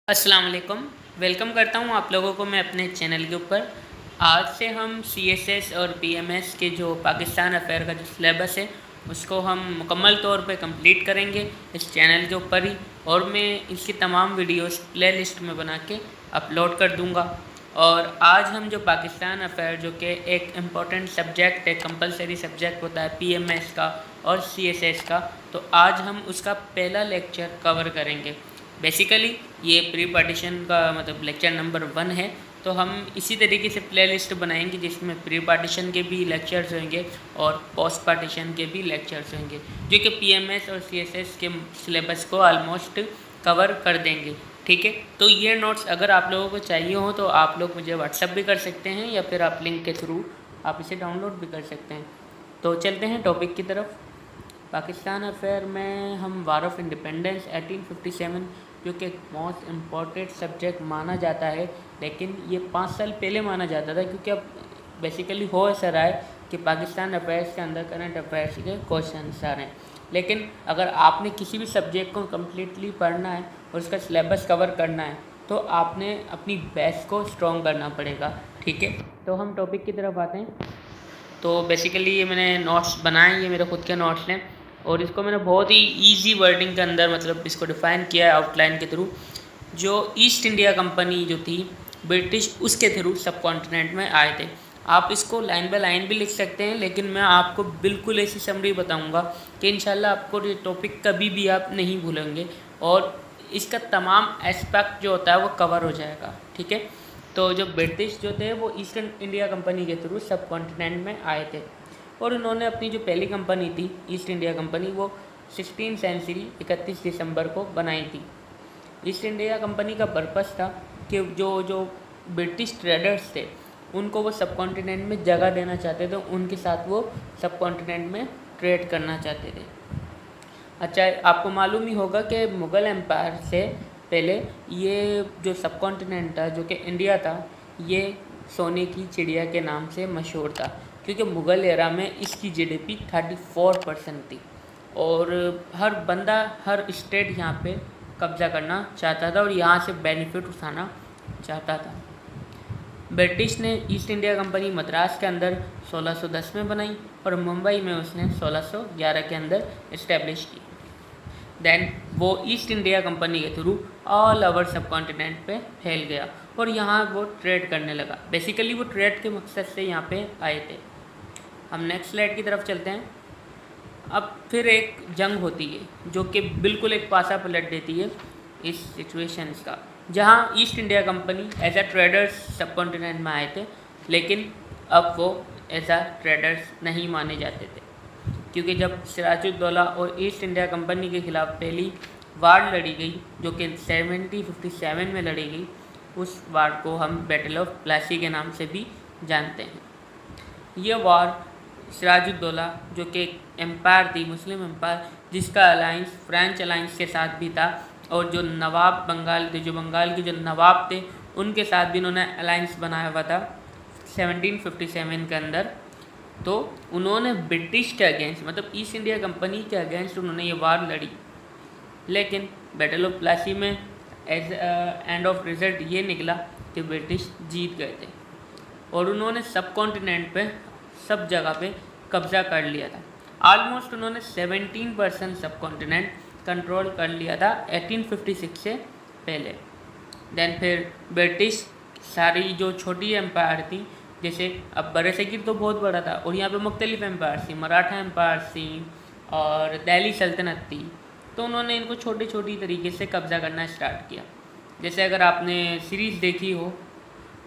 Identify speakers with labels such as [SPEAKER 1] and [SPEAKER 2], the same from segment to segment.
[SPEAKER 1] अस्सलाम वालेकुम। वेलकम करता हूँ आप लोगों को मैं अपने चैनल के ऊपर। आज से हम सीएसएस और पीएमएस के जो पाकिस्तान अफेयर का जो सिलेबस है उसको हम मुकम्मल तौर पे कंप्लीट करेंगे इस चैनल के ऊपर ही, और मैं इसकी तमाम वीडियोस प्लेलिस्ट में बना के अपलोड कर दूँगा। और आज हम जो पाकिस्तान अफेयर जो कि एक इम्पॉर्टेंट सब्जेक्ट है, कंपलसरी सब्जेक्ट होता है पीएमएस का और सीएसएस का, तो आज हम उसका पहला लेक्चर कवर करेंगे। बेसिकली ये प्री पार्टीशन का मतलब लेक्चर नंबर 1 है। तो हम इसी तरीके से प्लेलिस्ट बनाएंगे जिसमें प्री पार्टीशन के भी लेक्चर्स होंगे और पोस्ट पार्टीशन के भी लेक्चर्स होंगे, जो कि पीएमएस और सीएसएस के सिलेबस को ऑलमोस्ट कवर कर देंगे। ठीक है, तो ये नोट्स अगर आप लोगों को चाहिए हो तो आप लोग मुझे व्हाट्सअप भी कर सकते हैं या फिर आप लिंक के थ्रू आप इसे डाउनलोड भी कर सकते हैं। तो चलते हैं टॉपिक की तरफ। पाकिस्तान अफेयर में हम वार ऑफ इंडिपेंडेंस 1857 जो कि मोस्ट इम्पॉर्टेंट सब्जेक्ट माना जाता है, लेकिन ये 5 साल पहले माना जाता था, क्योंकि अब बेसिकली हो ऐसा रहा है कि पाकिस्तान अफेयर्स के अंदर करंट अफेयर्स के क्वेश्चन आ रहे हैं। लेकिन अगर आपने किसी भी सब्जेक्ट को कम्प्लीटली पढ़ना है और उसका सिलेबस कवर करना है तो आपने अपनी बेस को स्ट्रॉन्ग करना पड़ेगा। ठीक है, तो हम टॉपिक की तरफ आते हैं। तो बेसिकली ये मैंने नोट्स बनाए, ये मेरे खुद के नोट्स हैं और इसको मैंने बहुत ही इजी वर्डिंग के अंदर मतलब इसको डिफ़ाइन किया है आउटलाइन के थ्रू। जो ईस्ट इंडिया कंपनी जो थी ब्रिटिश, उसके थ्रू सब कॉन्टिनेंट में आए थे। आप इसको लाइन बाय लाइन भी लिख सकते हैं, लेकिन मैं आपको बिल्कुल ऐसी समरी बताऊंगा कि इंशाल्लाह आपको ये टॉपिक कभी भी आप नहीं भूलेंगे और इसका तमाम एस्पेक्ट जो होता है वो कवर हो जाएगा। ठीक है, तो जो ब्रिटिश जो थे वो ईस्टर्न इंडिया कंपनी के थ्रू सब कॉन्टिनेंट में आए थे और उन्होंने अपनी जो पहली कंपनी थी ईस्ट इंडिया कंपनी वो 16 सेंचुरी 31 दिसंबर को बनाई थी। ईस्ट इंडिया कंपनी का पर्पस था कि जो जो ब्रिटिश ट्रेडर्स थे उनको वो सब कॉन्टिनेंट में जगह देना चाहते थे, उनके साथ वो सब कॉन्टिनेंट में ट्रेड करना चाहते थे। अच्छा, आपको मालूम ही होगा कि मुग़ल एम्पायर से पहले ये जो सब कॉन्टिनेंट था जो कि इंडिया था, ये सोने की चिड़िया के नाम से मशहूर था, क्योंकि मुग़ल एरा में इसकी जीडीपी 34% थी और हर बंदा हर स्टेट यहाँ पे कब्ज़ा करना चाहता था और यहाँ से बेनिफिट उठाना चाहता था। ब्रिटिश ने ईस्ट इंडिया कंपनी मद्रास के अंदर 1610 में बनाई और मुंबई में उसने 1611 के अंदर इस्टेब्लिश की। देन वो ईस्ट इंडिया कंपनी के थ्रू ऑल ओवर सब कॉन्टिनेंट पे फैल गया और यहाँ वो ट्रेड करने लगा। बेसिकली वो ट्रेड के मकसद से यहाँ पे आए थे। हम नेक्स्ट स्लाइड की तरफ चलते हैं। अब फिर एक जंग होती है जो कि बिल्कुल एक पासा पलट देती है इस सिचुएशंस का, जहाँ East India company as a traders subcontinent में आए थे, लेकिन अब वो एज अ ट्रेडर्स नहीं माने जाते थे, क्योंकि जब सिराजुद्दौला और ईस्ट इंडिया कंपनी के ख़िलाफ़ पहली वार लड़ी गई जो कि 1757 में लड़ी गई, उस वार को हम बैटल ऑफ प्लासी के नाम से भी जानते हैं। ये वार सिराजुद्दौला जो कि एक एम्पायर थी, मुस्लिम एम्पायर, जिसका अलाइंस फ्रेंच अलाइंस के साथ भी था और जो नवाब बंगाल थे, जो बंगाल के जो नवाब थे, उनके साथ भी इन्होंने अलाइंस बनाया हुआ था 1757 के अंदर। तो उन्होंने ब्रिटिश के अगेंस्ट मतलब ईस्ट इंडिया कंपनी के अगेंस्ट उन्होंने ये वार लड़ी, लेकिन बैटल ऑफ प्लासी में एज एंड ऑफ रिजल्ट ये निकला कि ब्रिटिश जीत गए थे और उन्होंने सब कॉन्टिनेंट पे सब जगह पे कब्ज़ा कर लिया था। ऑलमोस्ट उन्होंने 17% सब कॉन्टिनेंट कंट्रोल कर लिया था 1856 से पहले। देन फिर ब्रिटिश सारी जो छोटी एम्पायर थी, जैसे अब बरसगीर तो बहुत बड़ा था और यहाँ पे मुख्तलिफ एम्पायर थी, मराठा एम्पायर थी और दिल्ली सल्तनत थी, तो उन्होंने इनको छोटी छोटी तरीके से कब्ज़ा करना स्टार्ट किया। जैसे अगर आपने सीरीज़ देखी हो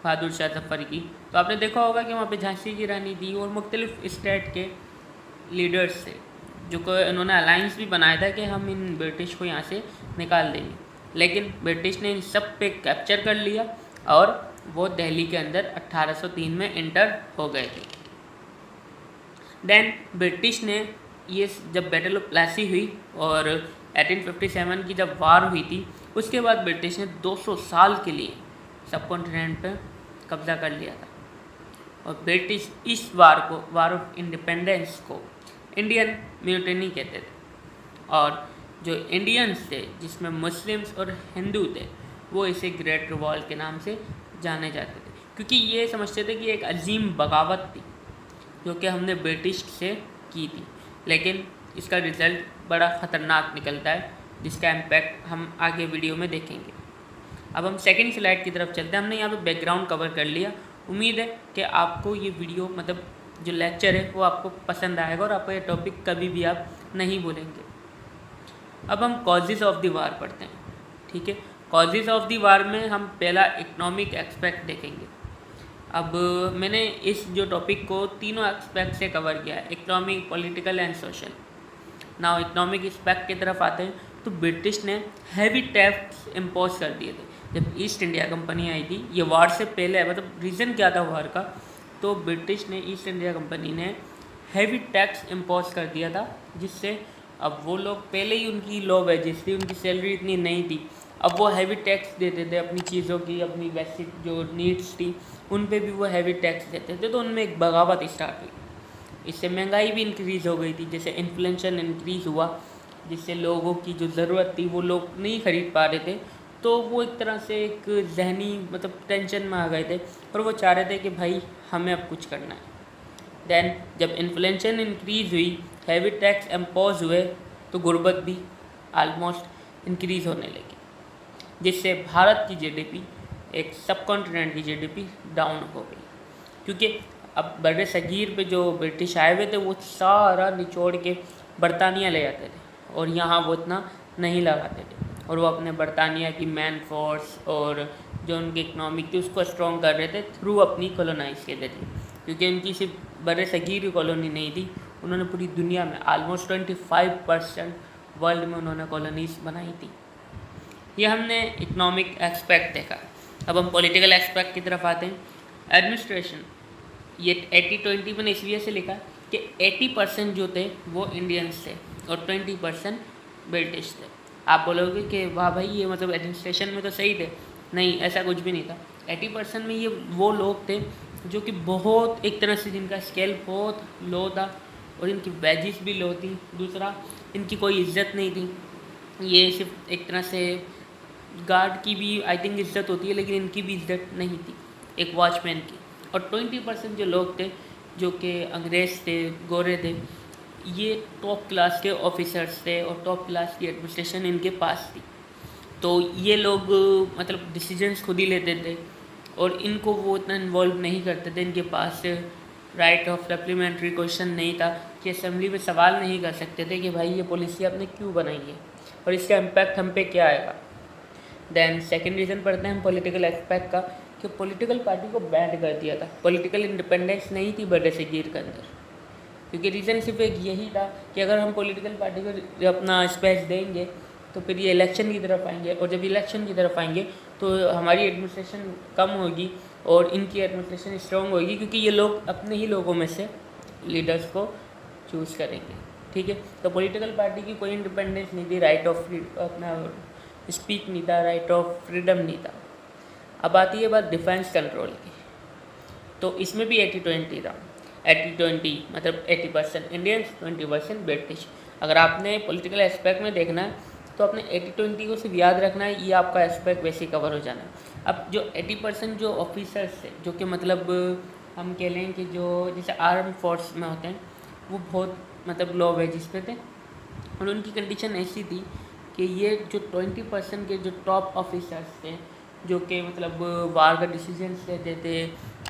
[SPEAKER 1] बहादुर शाह जफ़र की, तो आपने देखा होगा कि वहाँ पे झांसी की रानी थी और मुख्तलिफ स्टेट के लीडर्स थे जो को इन्होंने अलाइंस भी बनाया था कि हम इन ब्रिटिश को यहाँ से निकाल देंगे, लेकिन ब्रिटिश ने इन सब पे कैप्चर कर लिया और वो दिल्ली के अंदर 1803 में इंटर हो गए थे। देन ब्रिटिश ने ये जब बैटल ऑफ प्लासी हुई और 1857 की जब वार हुई थी, उसके बाद ब्रिटिश ने 200 साल के लिए सब कॉन्टिनेंट पर कब्ज़ा कर लिया था और ब्रिटिश इस वार को, वार ऑफ इंडिपेंडेंस को, इंडियन म्यूटिनी कहते थे। और जो इंडियंस थे जिसमें मुस्लिम्स और हिंदू थे, वो इसे ग्रेट रिवॉल्ट के नाम से जाने जाते थे, क्योंकि ये समझते थे कि एक अजीम बगावत थी जो कि हमने ब्रिटिश से की थी, लेकिन इसका रिज़ल्ट बड़ा ख़तरनाक निकलता है, जिसका इम्पैक्ट हम आगे वीडियो में देखेंगे। अब हम सेकंड स्लाइड की तरफ चलते हैं। हमने यहाँ पे बैकग्राउंड कवर कर लिया। उम्मीद है कि आपको ये वीडियो मतलब जो लेक्चर है वो आपको पसंद आएगा और आपको ये टॉपिक कभी भी आप नहीं भूलेंगे। अब हम कॉजेज़ ऑफ द वार पढ़ते हैं, ठीक है। कॉजेज़ ऑफ द वार में हम पहला इकोनॉमिक एस्पेक्ट देखेंगे। अब मैंने इस जो टॉपिक को तीनों एस्पेक्ट से कवर किया है, economic, political and social. Now economic aspect की तरफ आते हैं तो ब्रिटिश ने हैवी टैक्स इम्पोज कर दिए थे जब ईस्ट इंडिया कंपनी आई थी। ये वार से पहले, मतलब रीज़न क्या था वार का, तो ब्रिटिश ने, ईस्ट इंडिया कंपनी ने हैवी टैक्स इम्पोज कर दिया था, जिससे अब वो लोग, पहले ही उनकी लो वेजेस थी, उनकी सैलरी इतनी नहीं थी, अब वो हैवी टैक्स देते थे अपनी चीज़ों की, अपनी बेसिक जो नीड्स थी उन पे भी वो हैवी टैक्स देते थे। तो उनमें एक बगावत स्टार्ट हुई। इससे महंगाई भी इंक्रीज़ हो गई थी, जैसे इन्फ्लेशन इंक्रीज़ हुआ, जिससे लोगों की जो ज़रूरत थी वो लोग नहीं ख़रीद पा रहे थे। तो वो एक तरह से एक जहनी मतलब टेंशन में आ गए थे और वो चाह रहे थे कि भाई हमें अब कुछ करना है। देन जब इन्फ्लेशन इंक्रीज़ हुई, हैवी टैक्स इम्पोज हुए, तो गुर्बत भी आलमोस्ट इंक्रीज़ होने लगी, जिससे भारत की जीडीपी, एक सब कॉन्टिनेंट की जीडीपी डाउन हो गई। क्योंकि अब बड़े सगीर पे जो ब्रिटिश आए हुए थे वो सारा निचोड़ के बरतानिया ले जाते थे और यहाँ वो इतना नहीं लगाते थे, और वो अपने बरतानिया की मैन फोर्स और जो उनकी इकनॉमिक थी उसको स्ट्रॉन्ग कर रहे थे थ्रू अपनी कॉलोनाइज के थे। क्योंकि उनकी सिर्फ बड़े सगीर कॉलोनी नहीं थी, उन्होंने पूरी दुनिया में ऑलमोस्ट 25% वर्ल्ड में उन्होंने कॉलोनीज बनाई थी। ये हमने इकोनॉमिक एस्पेक्ट देखा। अब हम पॉलिटिकल एस्पेक्ट की तरफ आते हैं। एडमिनिस्ट्रेशन, ये 80-20 मैंने इसलिए से लिखा कि 80% जो थे वो इंडियंस थे और 20% ब्रिटिश थे। आप बोलोगे कि वाह भाई ये मतलब एडमिनिस्ट्रेशन में तो सही थे, नहीं, ऐसा कुछ भी नहीं था। 80% में ये वो लोग थे जो कि बहुत, एक तरह से जिनका स्केल बहुत लो था और इनकी वेजेस भी लो थी। दूसरा, इनकी कोई इज्जत नहीं थी, ये सिर्फ एक तरह से गार्ड की भी आई थिंक इज्जत होती है, लेकिन इनकी भी इज्जत नहीं थी, एक वॉचमैन की। और 20% जो लोग थे जो कि अंग्रेज़ थे, गोरे थे, ये टॉप क्लास के ऑफिसर्स थे और टॉप क्लास की एडमिनिस्ट्रेशन इनके पास थी। तो ये लोग मतलब डिसीजंस खुद ही लेते थे और इनको वो इतना इन्वॉल्व नहीं करते थे। इनके पास राइट ऑफ सप्लीमेंट्री क्वेश्चन नहीं था कि असेंबली में सवाल नहीं कर सकते थे कि भाई ये पॉलिसी आपने क्यों बनाई है और इसका इम्पैक्ट हम पे क्या आएगा। देन सेकंड रीज़न पढ़ते हैं हम पॉलिटिकल एस्पेक्ट का, कि पॉलिटिकल पार्टी को बैन कर दिया था। पॉलिटिकल इंडिपेंडेंस नहीं थी बड़े सगीर के अंदर, क्योंकि रीज़न सिर्फ एक यही था कि अगर हम पॉलिटिकल पार्टी को अपना स्पेस देंगे तो फिर ये इलेक्शन की तरफ आएंगे, और जब इलेक्शन की तरफ आएंगे तो हमारी एडमिनिस्ट्रेशन कम होगी और इनकी एडमिनिस्ट्रेशन स्ट्रॉन्ग होगी, क्योंकि ये लोग अपने ही लोगों में से लीडर्स को चूज़ करेंगे। ठीक है, तो पॉलिटिकल पार्टी की कोई इंडिपेंडेंस नहीं थी, राइट ऑफ अपना स्पीक नहीं था, राइट ऑफ फ्रीडम नहीं था। अब आती है बात डिफेंस कंट्रोल की, तो इसमें भी 80-20 था। 80-20 मतलब 80% इंडियंस, 20% ब्रिटिश। अगर आपने पॉलिटिकल एस्पेक्ट में देखना है तो अपने 80-20 को सिर्फ याद रखना है, ये आपका एस्पेक्ट वैसे कवर हो जाना है। अब जो 80% जो ऑफिसर्स थे, जो कि मतलब हम कह लें कि जो जैसे आर्म फोर्स में होते हैं, वो बहुत मतलब लो वेजेस पे थे और उनकी कंडीशन ऐसी थी कि ये जो 20% के जो टॉप ऑफिसर्स थे, जो कि मतलब वार का डिसीजंस लेते थे,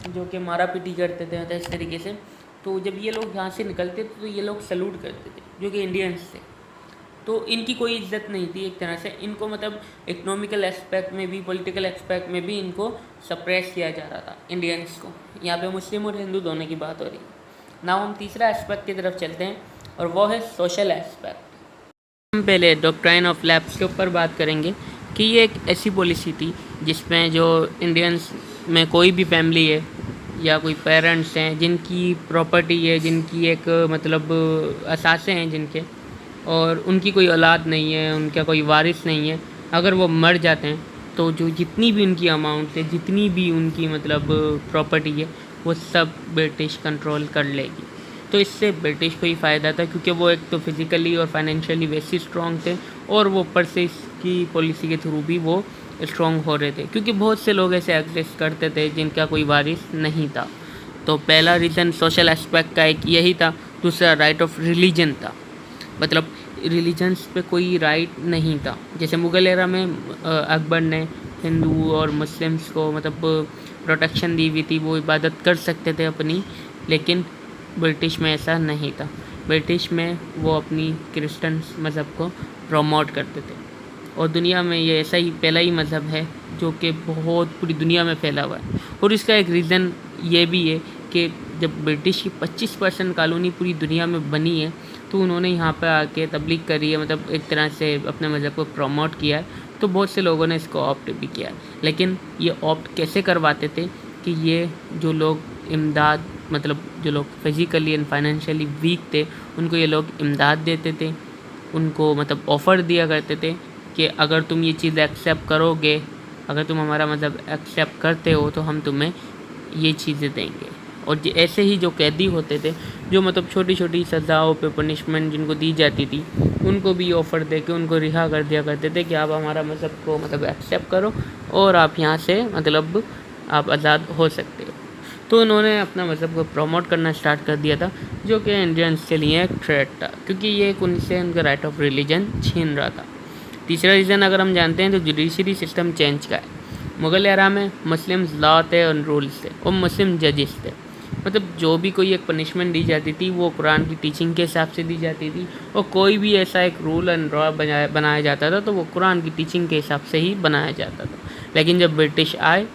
[SPEAKER 1] जो कि मारा पीटी करते थे, मतलब इस तरीके से, तो जब ये लोग यहाँ से निकलते थे तो ये लोग सैल्यूट करते थे, जो कि इंडियंस थे। तो इनकी कोई इज्जत नहीं थी एक तरह से, इनको मतलब इकोनॉमिकल एस्पेक्ट में भी, पॉलिटिकल एस्पेक्ट में भी इनको सप्रेस किया जा रहा था इंडियंस को। यहाँ पे मुस्लिम और हिंदू दोनों की बात हो रही है। नाउ हम तीसरा एस्पेक्ट की तरफ चलते हैं और वो है सोशल एस्पेक्ट। हम पहले डॉक्ट्राइन ऑफ लैप्स के ऊपर बात करेंगे कि ये एक ऐसी पॉलिसी थी जिसमें जो इंडियंस में कोई भी फैमिली है या कोई पेरेंट्स हैं जिनकी प्रॉपर्टी है, जिनकी एक मतलब असासे हैं जिनके, और उनकी कोई औलाद नहीं है, उनका कोई वारिस नहीं है, अगर वो मर जाते हैं तो जो जितनी भी उनकी अमाउंट है, जितनी भी उनकी मतलब प्रॉपर्टी है, वो सब ब्रिटिश कंट्रोल कर लेगी। तो इससे ब्रिटिश को ही फ़ायदा था, क्योंकि वो एक तो फिज़िकली और फाइनेंशियली वैसे स्ट्रॉन्ग थे और वो ऊपर से इसकी पॉलिसी के थ्रू भी वो स्ट्रॉन्ग हो रहे थे, क्योंकि बहुत से लोग ऐसे एग्जिस्ट करते थे जिनका कोई वारिस नहीं था। तो पहला रीज़न सोशल एस्पेक्ट का एक यही था। दूसरा राइट ऑफ रिलीजन था, मतलब रिलीजन्स पे कोई राइट नहीं था। जैसे मुग़ल एरा में अकबर ने हिंदू और मुस्लिम्स को मतलब प्रोटेक्शन दी हुई थी, वो इबादत कर सकते थे अपनी, लेकिन ब्रिटिश में ऐसा नहीं था। ब्रिटिश में वो अपनी क्रिश्चियन मज़हब को प्रमोट करते थे, और दुनिया में ये ऐसा ही पहला ही मज़हब है जो कि बहुत पूरी दुनिया में फैला हुआ है। और इसका एक रीज़न ये भी है कि जब ब्रिटिश की 25% कॉलोनी पूरी दुनिया में बनी है, तो उन्होंने यहाँ पे आके तबलीग करी है, मतलब एक तरह से अपने मज़हब को प्रमोट किया है। तो बहुत से लोगों ने इसको ऑप्ट भी किया है, लेकिन ये ऑप्ट कैसे करवाते थे कि ये जो लोग इमदाद, मतलब जो लोग फिज़िकली एंड फाइनेंशियली वीक थे, उनको ये लोग इमदाद देते थे, उनको मतलब ऑफ़र दिया करते थे कि अगर तुम ये चीज़ एक्सेप्ट करोगे, अगर तुम हमारा मतलब एक्सेप्ट करते हो, तो हम तुम्हें ये चीज़ें देंगे। और ऐसे ही जो कैदी होते थे, जो मतलब छोटी छोटी सज़ाओं पे पनिशमेंट जिनको दी जाती थी, उनको भी ऑफ़र दे के उनको रिहा कर दिया करते थे कि आप हमारा मज़हब को मतलब एक्सेप्ट करो और आप यहाँ से मतलब आप आज़ाद हो सकते हो। तो उन्होंने अपना मज़हब को प्रमोट करना स्टार्ट कर दिया था, जो कि इंडियंस के लिए एक थ्रेट था, क्योंकि ये एक उनसे उनका राइट ऑफ रिलीजन छीन रहा था। तीसरा रीज़न अगर हम जानते हैं तो जुडिशरी सिस्टम चेंज का है। मुग़ल एरा में मुस्लिम्स लॉ थे और रूल्स थे, और मुस्लिम जजेस थे। मतलब जो भी कोई एक पनिशमेंट दी जाती थी वो कुरान की टीचिंग के हिसाब से दी जाती थी, और कोई भी ऐसा एक रूल एंड लॉ बनाया जाता था तो वो कुरान की टीचिंग के हिसाब से ही बनाया जाता था। लेकिन जब ब्रिटिश आए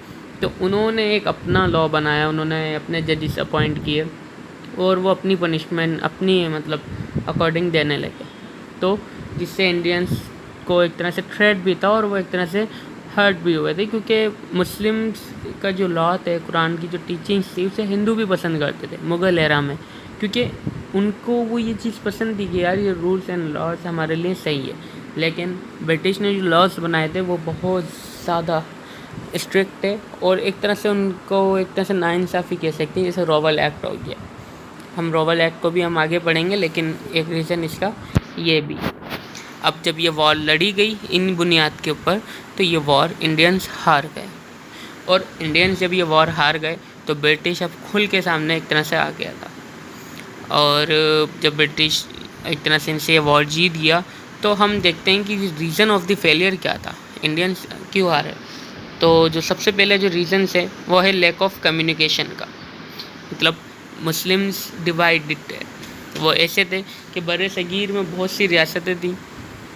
[SPEAKER 1] तो उन्होंने एक अपना लॉ बनाया, उन्होंने अपने जजेस अपॉइंट किए, और वो अपनी पनिशमेंट अपनी मतलब अकॉर्डिंग देने लगे। तो जिससे इंडियंस को एक तरह से थ्रेट भी था, और वो एक तरह से हर्ट भी हुए थे, क्योंकि मुस्लिम्स का जो लॉ थे, कुरान की जो टीचिंग्स थी, उसे हिंदू भी पसंद करते थे मुग़ल एरा में, क्योंकि उनको वो ये चीज़ पसंद थी कि यार ये रूल्स एंड लॉज हमारे लिए सही है। लेकिन ब्रिटिश ने जो लॉज बनाए थे वो बहुत ज़्यादा स्ट्रिक्ट थे, और एक तरह से उनको एक तरह से नाइंसाफ़ी कह सकते हैं, जैसे रॉवल एक्ट हो गया। हम रॉवल एक्ट को भी हम आगे पढ़ेंगे, लेकिन एक रीज़न इसका ये भी। अब जब ये वॉर लड़ी गई इन बुनियाद के ऊपर, तो ये वॉर इंडियंस हार गए, और इंडियंस जब ये वॉर हार गए तो ब्रिटिश अब खुल के सामने एक तरह से आ गया था। और जब ब्रिटिश एक तरह से इनसे ये वॉर जीत गया, तो हम देखते हैं कि रीज़न ऑफ द फेलियर क्या था, इंडियंस क्यों हारे। तो जो सबसे पहले जो रीज़न्स है वो है लैक ऑफ कम्युनिकेशन का। मतलब मुस्लिम्स डिवाइडेड थे, वो ऐसे थे कि बड़े सगीर में बहुत सी रियासतें थी,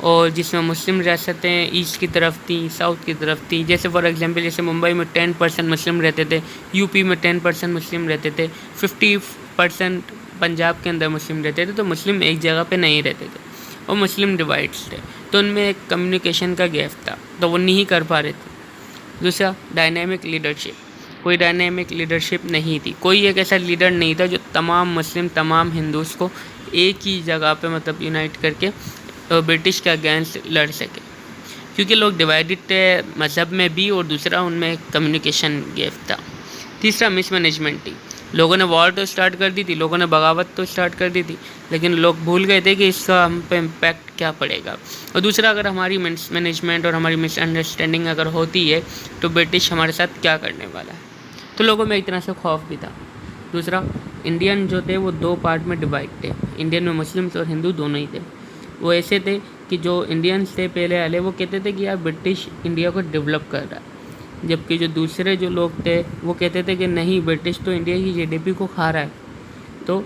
[SPEAKER 1] और जिसमें मुस्लिम रियासतें ईस्ट की तरफ थी, साउथ की तरफ थी। जैसे फॉर एग्जांपल जैसे मुंबई में 10% मुस्लिम रहते थे, यूपी में 10% मुस्लिम रहते थे, 50% पंजाब के अंदर मुस्लिम रहते थे। तो मुस्लिम एक जगह पे नहीं रहते थे, और मुस्लिम डिवाइड्स थे, तो उनमें एक कम्युनिकेशन का गैप था, तो वो नहीं कर पा रहे थे। दूसरा डायनेमिक लीडरशिप, कोई डायनेमिक लीडरशिप नहीं थी, कोई एक ऐसा लीडर नहीं था जो तमाम मुस्लिम तमाम हिंदूज़ को एक ही जगह पे मतलब यूनाइट करके ब्रिटिश के अगेंस्ट लड़ सके, क्योंकि लोग डिवाइडेड थे मज़हब में भी, और दूसरा उनमें कम्युनिकेशन गैप था। तीसरा मिसमैनेजमेंट थी, लोगों ने वॉर तो स्टार्ट कर दी थी, लोगों ने बगावत तो स्टार्ट कर दी थी, लेकिन लोग भूल गए थे कि इसका हम पे इम्पैक्ट क्या पड़ेगा। और दूसरा, अगर हमारी मिसमैनेजमेंट और हमारी मिसअंडरस्टैंडिंग अगर होती है तो ब्रिटिश हमारे साथ क्या करने वाला है। तो लोगों में एक तरह से खौफ भी था। दूसरा, इंडियन जो थे वो दो पार्ट में डिवाइड थे, इंडियन में मुस्लिम्स और हिंदू दोनों ही थे। वो ऐसे थे कि जो इंडियंस थे पहले वाले, वो कहते थे कि यार ब्रिटिश इंडिया को डेवलप कर रहा है, जबकि जो दूसरे जो लोग थे वो कहते थे कि नहीं, ब्रिटिश तो इंडिया की जीडीपी को खा रहा है। तो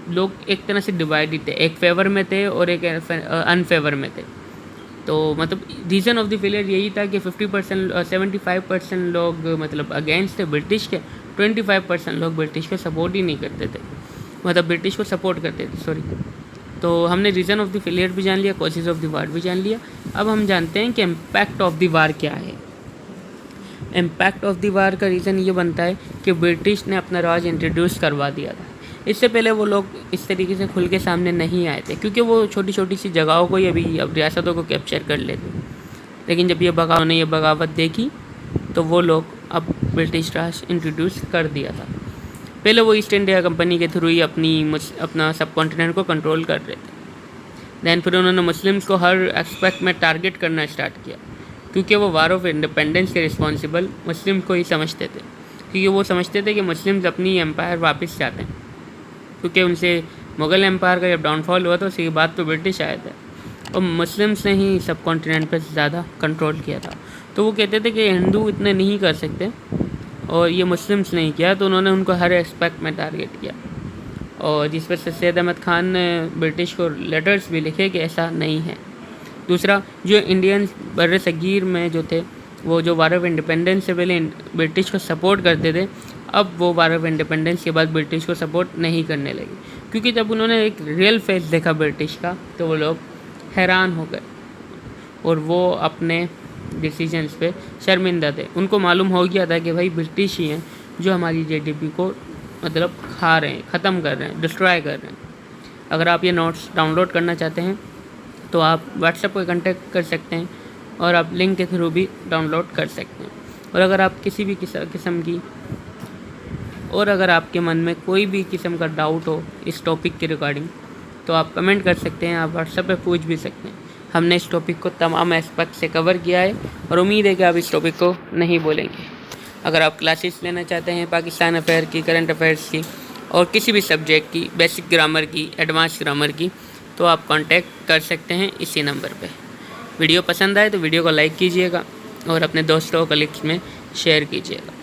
[SPEAKER 1] लोग एक तरह से डिवाइडेड थे, एक फेवर में थे और एक अनफेवर में थे। तो मतलब रीज़न ऑफ द फेलियर यही था कि 50% 75% लोग मतलब अगेंस्ट थे ब्रिटिश के, 25% लोग ब्रिटिश को सपोर्ट ही नहीं करते थे, मतलब ब्रिटिश को सपोर्ट करते थे, सॉरी। तो हमने रीज़न ऑफ द फेलियर भी जान लिया, कॉजेज ऑफ द वार भी जान लिया। अब हम जानते हैं कि इम्पैक्ट ऑफ द वार क्या है। इम्पैक्ट ऑफ द वार का रीज़न ये बनता है कि ब्रिटिश ने अपना राज इंट्रोड्यूस करवा दिया था। इससे पहले वो लोग इस तरीके से खुल के सामने नहीं आए थे, क्योंकि वो छोटी छोटी सी जगहों को ही अभी अब रियासतों को कैप्चर कर लेते। लेकिन जब ये बगावत देखी तो वो लोग अब ब्रिटिश राज इंट्रोड्यूस कर दिया था। पहले वो ईस्ट इंडिया कंपनी के थ्रू ही अपना सब कॉन्टिनेंट को कंट्रोल कर रहे थे। दैन फिर उन्होंने मुस्लिम्स को हर एस्पेक्ट में टारगेट करना स्टार्ट किया, क्योंकि वो वार ऑफ इंडिपेंडेंस के रिस्पॉन्सिबल मुस्लिम को ही समझते थे, क्योंकि वो समझते थे कि मुस्लिम्स अपनी एम्पायर वापस चाहते हैं, क्योंकि उनसे मुग़ल एम्पायर का जब डाउनफॉल हुआ तो उसके बाद तो ब्रिटिश आए थे और मुस्लिम्स ने ही सब कॉन्टिनेंट पर ज़्यादा कंट्रोल किया था। तो वो कहते थे कि हिंदू इतने नहीं कर सकते और ये मुस्लिम्स नहीं किया, तो उन्होंने उनको हर एस्पेक्ट में टारगेट किया। और जिस पर सैयद अहमद ख़ान ने ब्रिटिश को लेटर्स भी लिखे कि ऐसा नहीं है। दूसरा, जो इंडियन बर सगीर में जो थे वो जो वार ऑफ इंडिपेंडेंस से पहले ब्रिटिश को सपोर्ट करते थे, अब वो वार ऑफ इंडिपेंडेंस के बाद ब्रिटिश को सपोर्ट नहीं करने लगे, क्योंकि जब उन्होंने एक रियल फेस देखा ब्रिटिश का तो वो लोग हैरान हो गए और वो अपने डिसीजंस पे शर्मिंदा थे। उनको मालूम हो गया था कि भाई ब्रिटिश ही हैं जो हमारी जीडीपी को मतलब खा रहे हैं, ख़त्म कर रहे हैं, डिस्ट्रॉय कर रहे हैं। अगर आप ये नोट्स डाउनलोड करना चाहते हैं तो आप व्हाट्सएप पर कांटेक्ट कर सकते हैं और आप लिंक के थ्रू भी डाउनलोड कर सकते हैं। और अगर आप किसी भी किस्म की और अगर आपके मन में कोई भी किस्म का डाउट हो इस टॉपिक के रिगार्डिंग तो आप कमेंट कर सकते हैं, आप व्हाट्सएप पे पूछ भी सकते हैं। हमने इस टॉपिक को तमाम एस्पेक्ट से कवर किया है और उम्मीद है कि आप इस टॉपिक को नहीं भूलेंगे। अगर आप क्लासेस लेना चाहते हैं पाकिस्तान अफेयर की, करंट अफेयर्स की और किसी भी सब्जेक्ट की, बेसिक ग्रामर की, एडवांस ग्रामर की, तो आप कांटेक्ट कर सकते हैं इसी नंबर पे। वीडियो पसंद आए तो वीडियो को लाइक कीजिएगा और अपने दोस्तों कलीग्स में शेयर कीजिएगा।